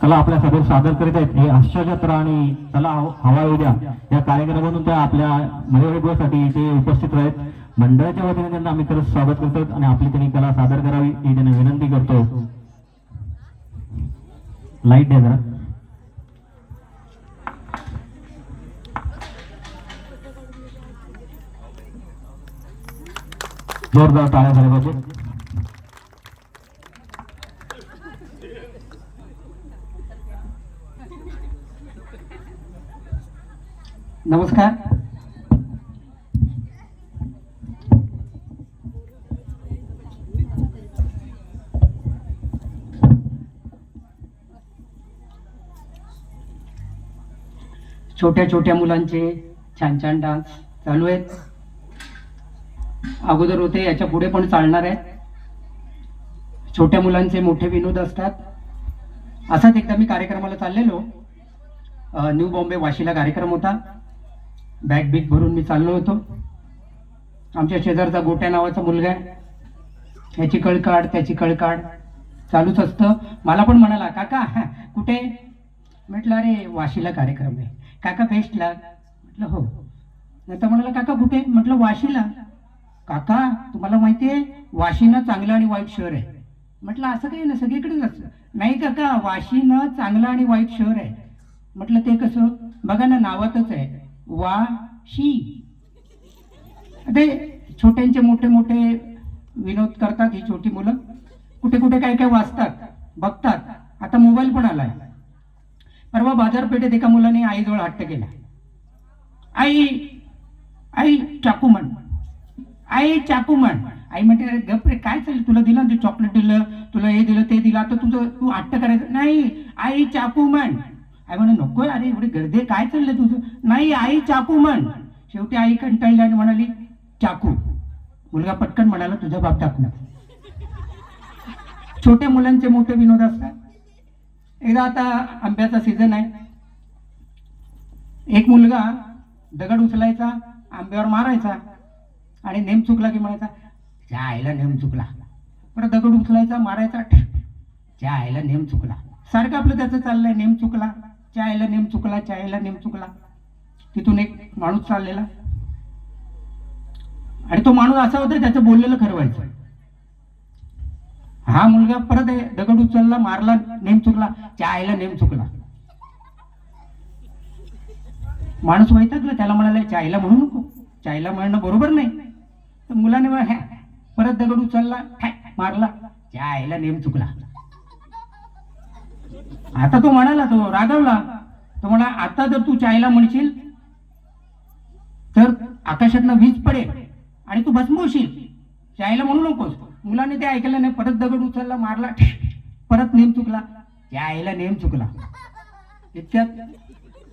कला आपल्या समोर सादर करीत आहेत. हे आश्चर्यत्र आणि चला हवा उद्या या कार्यक्रमातून त्या आपल्या मर्यादिवसाठी ते उपस्थित आहेत. मंडळाच्या वतीने त्यांना आम्ही खरंच स्वागत करतो आणि आपली त्यांनी कला सादर करावी ही त्यांना विनंती करतो. लाईट द्या जरा. जोरदार टाळ्या झाल्या पाहिजे. नमस्कार. छोट्या छोट्या मुलांचे छान छान डान्स चालू आहेत. अगोदर होते, याच्या पुढे पण चालणार आहे. छोट्या मुलांचे मोठे विनोद असतात. असाच एकदा मी कार्यक्रमाला चाललेलो. न्यू बॉम्बे वाशीला कार्यक्रम होता. बॅग बिग भरून मी चाललो होतो. आमच्या शेजारचा गोट्या नावाचा मुलगा आहे. ह्याची कळकाड त्याची कळकाड चालूच असतं. मला पण म्हणाला, काका कुठे? म्हटलं अरे वाशीला कार्यक्रम आहे. काका बेस्टला? म्हटलं हो. नंतर म्हणाला काका कुठे? म्हटलं वाशीला. काका तुम्हाला माहिती आहे वाशीनं चांगलं आणि वाईट शहर आहे. म्हटलं असं काही ना, सगळीकडेच असतं. नाही काका, वाशीनं चांगलं आणि वाईट शहर आहे. म्हटलं ते कसं? बघा ना, नावातच आहे वाशी. ते छोट्यांचे मोठे मोठे विनोद करतात ही छोटी मुलं. कुठे कुठे काय काय वाचतात, बघतात. आता मोबाईल पण आलाय. परवा बाजारपेठेत एका मुलाने आईजवळ हट्ट केला. आई आई चाकू म्हण, आई चाकू म्हण. आई म्हणते अरे गप रे, काय चाललं? तुला दिलं ते चॉकलेट दिलं, तुला हे दिलं ते दिलं, आता तू हट्ट करायचं नाही. आई चाकू म्हण. आई म्हणे नको अरे एवढे गर्दे, काय चाललंय तुझं? नाही आई चाकू म्हण. शेवटी आई कंटाळली आणि म्हणाली चाकू. मुलगा पटकन म्हणाला तुझा बाप टाकू. छोट्या मुलांचे मोठे विनोद असतात. एकदा आता आंब्याचा सीझन आहे. एक मुलगा दगड उचलायचा, आंब्यावर मारायचा आणि नेम चुकला की म्हणायचा त्या आईला नेम चुकला. परत दगड उचलायचा, मारायचा, त्या आईला नेम चुकला. सारखं आपलं त्याचं चाललंय, नेम चुकला, चायला नेम चुकला, चायला नेम चुकला. तिथून एक माणूस चाललेला आणि तो माणूस असा होता त्याचं बोललेलं खरं व्हायचं. हा मुलगा परत दगड उचलला, मारला, नेम चुकला, चायला नेम चुकला. माणूस वैतागला, त्याला म्हणाला चायला म्हणू नको, चायला म्हणणं बरोबर नाही. तर मुलाने परत दगड उचलला, मारला, चायला नेम चुकला. आता तो म्हणाला, तो रागवला. तो म्हणा आता जर तू चायला म्हणशील तर आकाशातनं वीज पडेल आणि तू भस्म होशील. चायला म्हणू नकोस. मुलाने ते ऐकलं नाही. परत दगड उचलला, मारला, परत नेम चुकला, चायला नेम चुकला. इतक्यात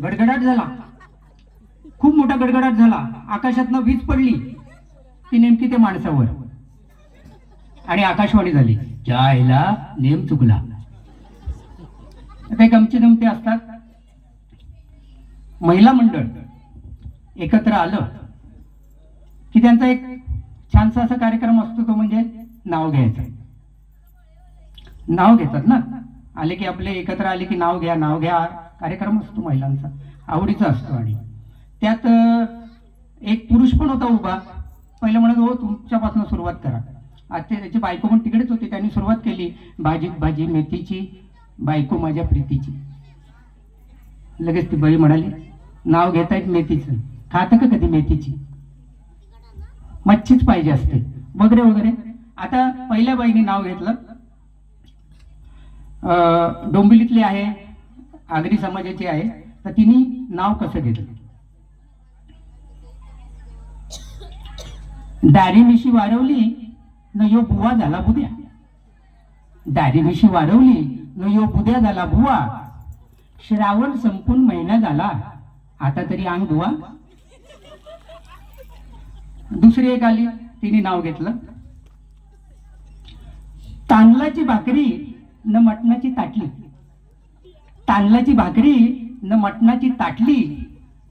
गडगडाट झाला, खूप मोठा गडगडाट झाला. आकाशातनं वीज पडली, ती नेमकी त्या माणसावर, आणि आकाशवाणी झाली चायला नेम चुकला. ते गमती जमती असतात. महिला मंडळ एकत्र आलं की त्यांचा एक छानसा असा कार्यक्रम असतो, तो म्हणजे नाव घ्यायचं. नाव घेतात ना, आले की आपले एकत्र आले की नाव घ्या नाव घ्या कार्यक्रम असतो महिलांचा, आवडीचा असतो. आणि त्यात एक पुरुष पण होता उभा. पहिलं म्हणत हो तुमच्यापासून सुरुवात करा. आता त्याची बायको पण तिकडेच होती. त्यांनी सुरुवात केली, भाजीत भाजी मेथीची, बायको माझ्या प्रीतीची. लगेच ती बाई म्हणाली नाव घेतायत मेथीचं, खातं का कधी मेथीची? मच्छीच पाहिजे असते वगैरे वगैरे. आता पहिल्या बाईने नाव घेतलं. डोंबिवलीतली आहे, आगरी समाजाची आहे. तर तिने नाव कसं घेतलं? दारी मिशी वारवली न यो बुवा झाला बुद्या. दारी मिशी वारवली न यो बुद्या झाला बुवा. श्रावण संपून महिना झाला, आता तरी अंग धुवा. दुसरी एक आली, तिने नाव घेतलं तांदळाची भाकरी न मटणाची ताटली. तांदळाची भाकरी न मटणाची ताटली,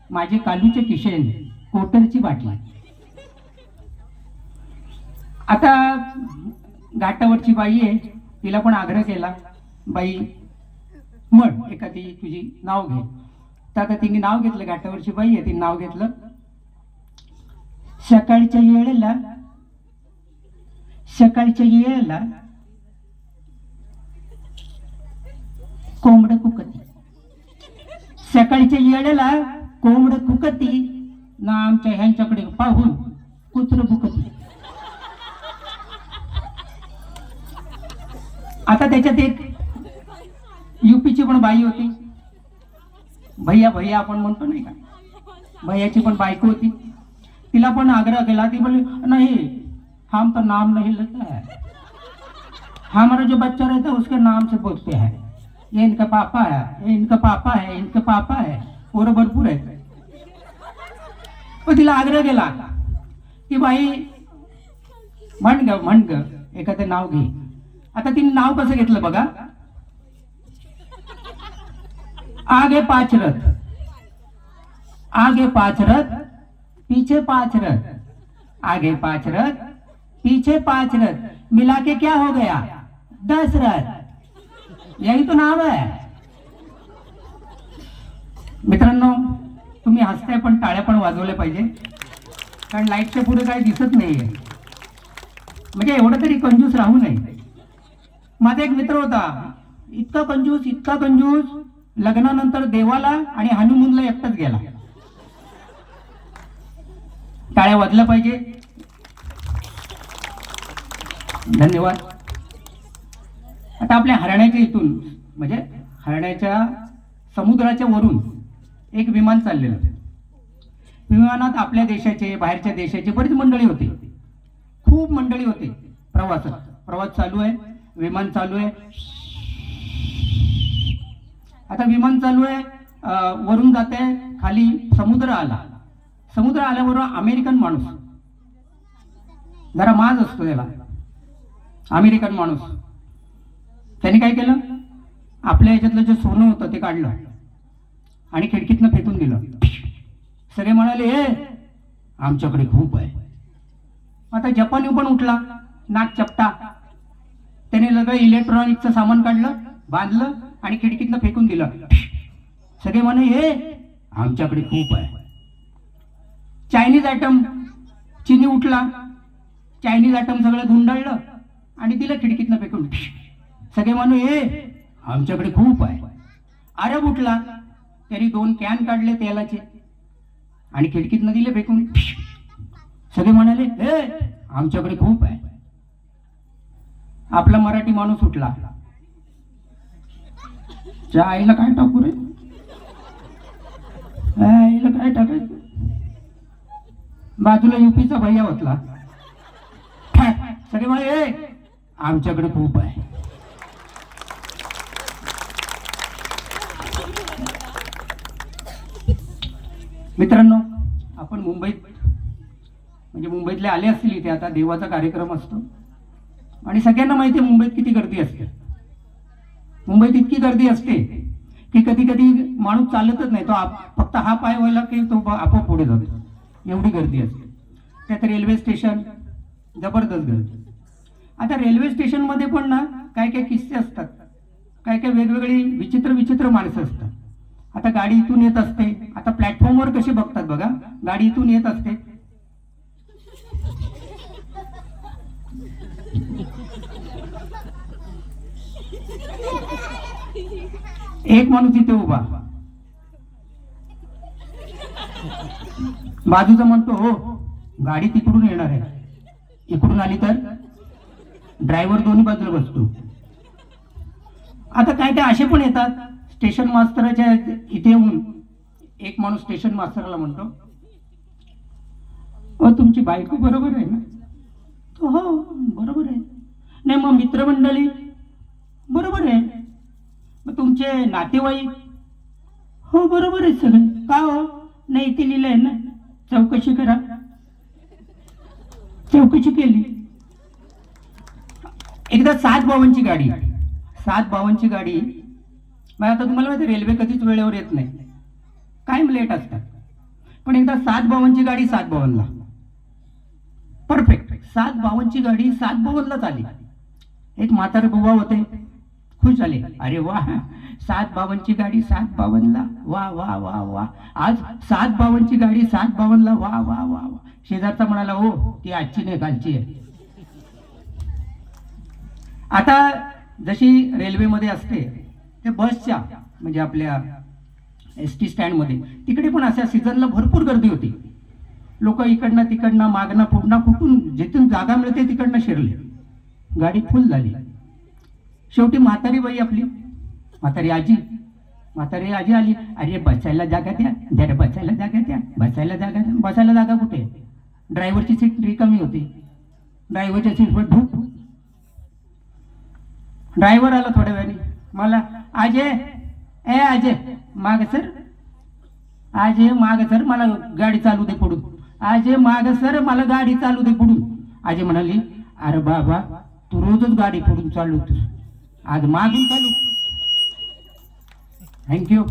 माझे कालूचे किशेन कोटरची बाटली. आता घाटावरची बाई आहे, तिला पण आग्रह केला, बाई म्हण एखादी तुझी नाव घे. तर आता तिने नाव घेतलं, घाटावरची बाई आहे, तिने नाव घेतलं. सकाळच्या वेळेला कोंबड कुकती, सकाळच्या वेळेला कोंबड कुकती ना आमच्या ह्यांच्याकडे पाहून कुत्र बुकती. आता त्याच्यात एक युपीची पण बाई होती, भैया भैया आपण म्हणतो नाही का, भैयाची पण बायको होती. तिला पण आग्रह केला. ती बोली नहीं हम तो नाम नहीं लेते हैं, हमारा जो बच्चा रहता है उसके नाम से बोलते हैं, ये इनका पापा है, ये इनका पापा है, इनका पापा है, पोरं भरपूर आहे. पण तिला आग्रह केला की बाई म्हण ग एखादं नाव घे. आता तिने नाव कसं घेतलं बघा. आगे 5 रथ, आगे 5 रथ, पीछे 5 रथ, आगे 5 रथ, पीछे 5 रथ, मिला के क्या हो गया 10 रथ. यही तो नाव है. मित्रांनो, तुम्ही हसताय पण टाळ्या पण वाजवल्या पाहिजे, कारण लाईटच्या पुढे काही दिसत नाहीये. म्हणजे एवढं तरी कंजूस राहू नये. माझा एक मित्र होता, इतका कंजूस, लग्नानंतर देवाला आणि हनीमूनला एकटाच गेला. टाळ्या वाजल्या पाहिजे. धन्यवाद. आता आपल्या हरण्याच्या इथून म्हणजे हरण्याच्या समुद्राच्या वरून एक विमान चाललेलं. विमानात आपल्या देशाचे, बाहेरच्या देशाचे बरीच मंडळी होती, खूप मंडळी होती. प्रवास चालू आहे, विमान चालू आहे. आता विमान चालू आहे, वरून जाते, खाली समुद्र आल्यावर अमेरिकन माणूस, जरा माज असतो त्याला, अमेरिकन माणूस, त्याने काय केलं, आपल्या याच्यातलं जे सोनं होतं ते काढलं आणि खिडकीतनं फेकून दिलं. सगळे म्हणाले हे आमच्याकडे खूप आहे. आता जपानी पण उठला, नाक चपटा, त्याने सगळं इलेक्ट्रॉनिकचं सामान काढलं, बांधलं आणि खिडकीतनं फेकून दिलं. सगळे म्हणे हे आमच्याकडे खूप आहे. चायनीज आयटम, चिनी उठला, चायनीज आयटम सगळं धुंडाळलं आणि दिलं खिडकीतनं फेकून. सगळे म्हणे हे आमच्याकडे खूप आहे. अरब उठला, त्यांनी 2 कॅन काढले तेलाचे आणि खिडकीतनं दिले फेकून. सगळे म्हणाले हे आमच्याकडे खूप आहे. आपला मराठी माणूस उठला, त्या आईला काय टाकू रे, आईला काय टाकायचं. बाजूला युपीचा भैया होतला, सगळे म्हणे हे आमच्याकडे खूप आहे. मित्रांनो, आपण मुंबईतले आले असतील इथे. आता देवाचा कार्यक्रम असतो आणि सगळ्यांना माहिती आहे मुंबईत किती गर्दी असते. मुंबईत इतकी गर्दी असते की कधी कधी माणूस चालतच नाही, तो फक्त हा पाय व्हायला की तो आपोआप पुढे जातो, एवढी गर्दी असते. त्यात रेल्वे स्टेशन, जबरदस्त गर्दी. आता रेल्वे स्टेशनमध्ये पण ना काय काय किस्से असतात, काय काय वेगवेगळी विचित्र माणसं असतात. आता गाडी इथून येत असते, आता प्लॅटफॉर्मवर कसे बघतात बघा, गाडी इथून येत असते, एक माणूस इथे उभा, बाजूचा म्हणतो हो गाडी तिकडून येणार आहे, इकडून आली तर ड्रायव्हर दोन्ही बाजूला बसतो. आता काय काय असे पण येतात. स्टेशन मास्तराच्या इथे येऊन एक माणूस स्टेशन मास्तरला म्हणतो, तुमची बायको बरोबर आहे ना? तो हो बरोबर आहे. नाही मग मित्रमंडळी बरोबर आहे. मग तुमचे नातेवाईक हो बरोबर आहे सगळे. का हो? नाही इथे लिहिलं आहे ना, चौकशी करा. चौकशी केली. एकदा 7 भावांची गाडी, मग आता तुम्हाला माहिती रेल्वे कधीच वेळेवर येत नाही, कायम लेट असतात. पण एकदा 7 भावांची गाडी 7 भावांना परफेक्ट 7 भावांची गाडी 7 भावांनाच आली. एक म्हातारे बुवा होते, खुश झाले, अरे वा 752ची गाडी 752ला, वा वा वा वा. आज 752ची गाडी 752ला, वा वा वा वा. शेजारचा म्हणाला, हो ती आजची नाही कालची आहे. आता जशी रेल्वेमध्ये असते ते बसच्या म्हणजे आपल्या ST स्टँडमध्ये तिकडे पण अशा सीझनला भरपूर गर्दी होती. लोक इकडनं तिकडनं मागणं पुढनं कुठून जिथून जागा मिळते तिकडनं शिरले. गाडी फुल झाली. शेवटी म्हातारी बाई आपली म्हातारी आजी आली. अरे बसायला जागा द्या, जरा बसायला जागा द्या, बसायला जागा द्या. बसायला जागा कुठे? ड्रायव्हरची सीट रिकामी होती. ड्रायव्हरच्या सीटवर ढूक. ड्रायव्हर आला थोड्या वेळाने. मला अजय माग सर, अजय माग सर, मला गाडी चालू दे पुढून. अजय माग सर, मला गाडी चालू दे पुढून. अजय म्हणाली, अरे बाबा तू रोजच गाडी पुढून चालवतोस, आज मागून चालू. थँक्यू.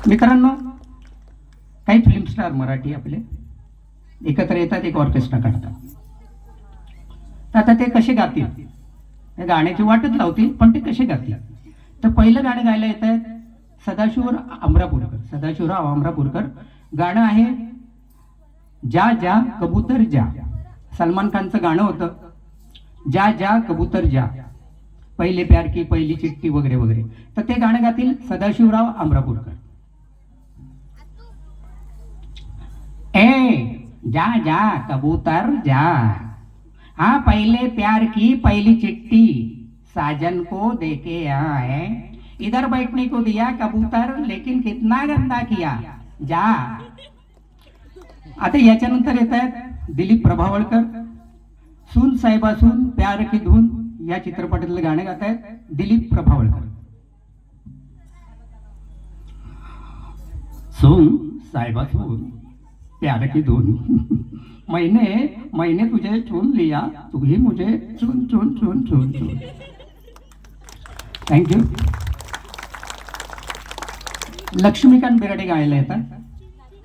मित्रांनो, काही फिल्म स्टार मराठी आपले एकत्र येतात, एक ऑर्केस्ट्रा काढतात. आता ते कसे गातील? गाण्याची वाटच लावतील, पण ते कसे गातील? तर पहिलं गाणं गायला येत आहेत सदाशिवराव अमरापूरकर. गाणं आहे जा जा कबूतर जा. सलमान खानचं गाणं होतं जा जा कबूतर जा, पहिले प्यार की पहिली चिठ्ठी वगैरे वगैरे. तर ते गाणं गातील सदाशिवराव अमरापूरकर. जा जा कबूतर जा, हाँ पहले प्यार की पहली चिट्ठी साजन को देके आए, इधर बैठने को दिया कबूतर लेकिन कितना गंदा किया जा. आता याच्यानंतर येत आहेत दिलीप प्रभावळकर. सून साहेबा सून प्यार की धून या चित्रपटातलं गाणं गात आहेत दिलीप प्रभावळकर. सून साहेबा सून प्यार की धून, मैंने तुझे चुन लिया, तू ही मुझे चुन चुन चुन चुन चुन. थँक्यू. लक्ष्मीकांत बेर्डे गायला येतात.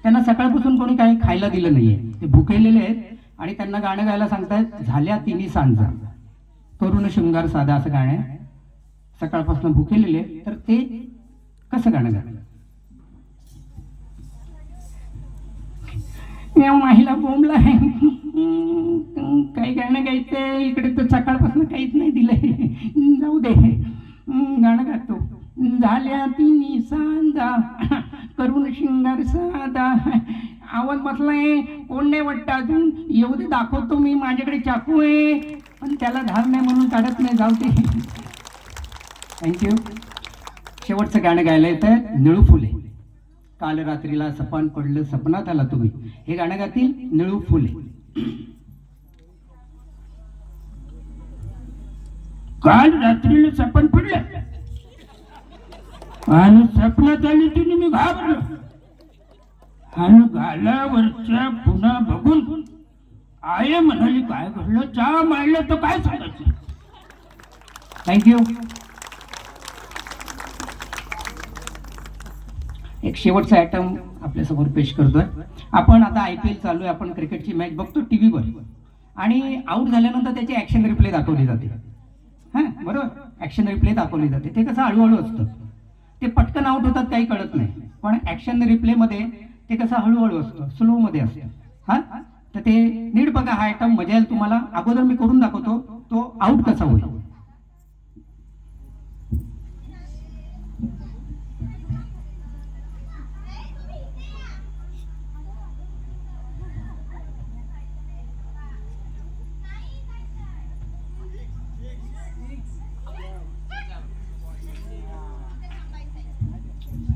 त्यांना सकाळपासून कोणी काही खायला दिलं नाहीये, ते भुकेलेले आहेत आणि त्यांना गाणं गायला सांगतायत झाल्या तिन्ही सांजा. तरुण शृंगार साधा असं गाणं आहे. सकाळपासून भुकेलेले तर ते कसं गाणं गाणं? महिला बोंबला आहे, काही गाणं गायचंय इकडे तर सकाळपासून काहीच नाही दिलंय. जाऊ दे, गाणं गातो. झाल्या तिन्ही सांजा करून शिंगार साधा. आवाज बसलाय, कोण नाही वाटतं अजून. येऊ दे, दाखवतो मी, माझ्याकडे चाकू आहे पण त्याला धार नाही म्हणून काढत नाही. जाऊ दे. थँक्यू. शेवटचं गाणं गायला येत आहे निळू फुले. काल रात्रीला सपान पडलं सपनात आला तुम्ही, हे गाणं गातील निळू फुले. काल रात्रीला सपन पडलं आणि सपनात आली तुम्ही, मी घाबरलो आणि गालावरच्या पुन्हा बघून आय म्हणाली काय घडलं, चहा मारलं तर काय सांगायचं. थँक्यू. एक शेवटचा आयटम आपल्यासमोर पेश करतोय. आपण आता IPL चालू आहे, आपण क्रिकेटची मॅच बघतो टीव्हीवर आणि आऊट झाल्यानंतर त्याची ॲक्शन रिप्ले दाखवली जाते. हां बरोबर, ॲक्शन रिप्ले दाखवली जाते. ते कसं हळूहळू असतं, ते पटकन आऊट होतात काही कळत नाही. पण ॲक्शन रिप्लेमध्ये ते कसं हळूहळू असतं, स्लोमध्ये असतं. हां तर ते नीट बघा, हा आयटम मजा येईल तुम्हाला. अगोदर मी करून दाखवतो तो आऊट कसा होईल.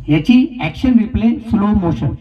याची ॲक्शन रिप्ले स्लो मोशन.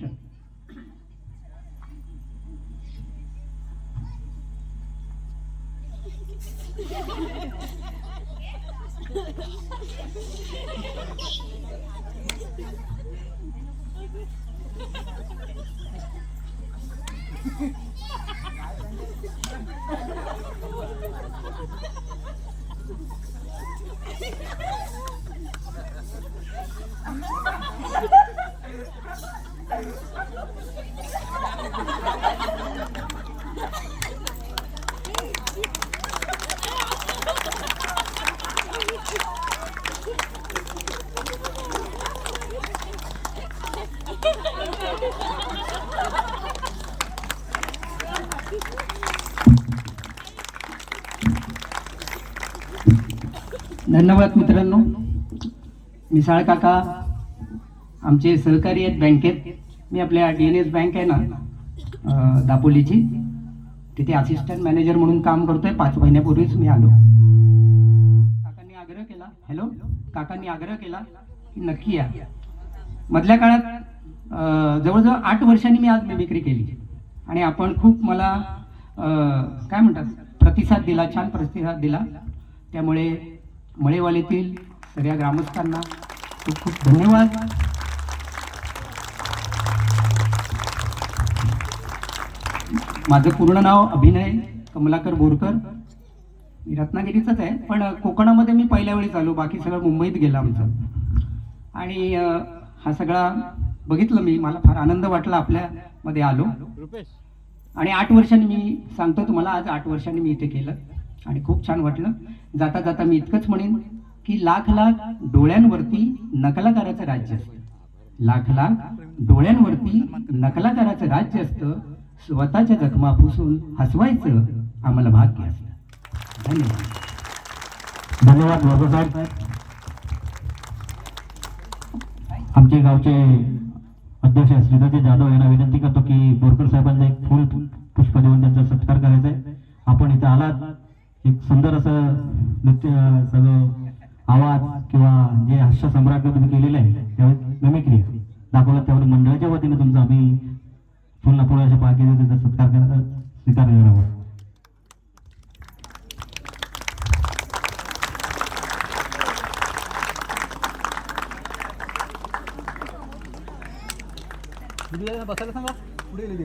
धन्यवाद मित्रांनो. मिसाळ काका आमचे सहकारी आहेत बँकेत. मी आपल्या DNS बँक आहे ना दापोलीची, तिथे असिस्टंट मॅनेजर म्हणून काम करतोय. 5 महिन्यापूर्वीच मी आलो. काकांनी आग्रह केला की नक्की या. मधल्या काळात जवळजवळ 8 वर्षांनी मी आज मिमिक्री केली आणि आपण खूप मला काय म्हणतात प्रतिसाद दिला, छान प्रतिसाद दिला. त्यामुळे मळेवालीतील सगळ्या ग्रामस्थांना खूप खूप धन्यवाद. माझं पूर्ण नाव अभिनय कमलाकर बोरकर. मी रत्नागिरीचंच आहे, पण कोकणामध्ये मी पहिल्या वेळी आलो. बाकी सगळं मुंबईत गेलं आमचं. आणि हा सगळा बघितलं मी, मला फार आनंद वाटला आपल्यामध्ये आलो. आणि 8 वर्षांनी मी सांगतो तुम्हाला, आज 8 वर्षांनी मी इथे केलं आणि खूप छान वाटलं. जाता जाता मी इतकंच म्हणेन की लाख लाख डोळ्यांवरती नकलाकाराचं राज्य असतं. लाख लाख डोळ्यांवरती नकलाकाराचं राज्य असतं. स्वतःच्या जखमा पुसून हसवायचं आम्हाला भाग्य असतं. धन्यवाद. धन्यवाद बोरकर साहेब. आमचे गावचे अध्यक्ष श्रीधरजी जाधव यांना विनंती करतो की बोरकर साहेबांना एक फुल पुष्प देऊन त्यांचा सत्कार करायचा आहे. आपण इथे आलात, एक सुंदर असं नृत्य, सगळं आवाज किंवा जे हास्य सम्राट तुम्ही केलेलं आहे त्यावेळी मिमिक्री दाखवलं, त्यावर मंडळाच्या वतीने तुमचा आम्ही फुल फुल अशा पाकिट त्यांचा सत्कार करायचा, स्वीकार करावा. बसायला सांगा, पुढे गेले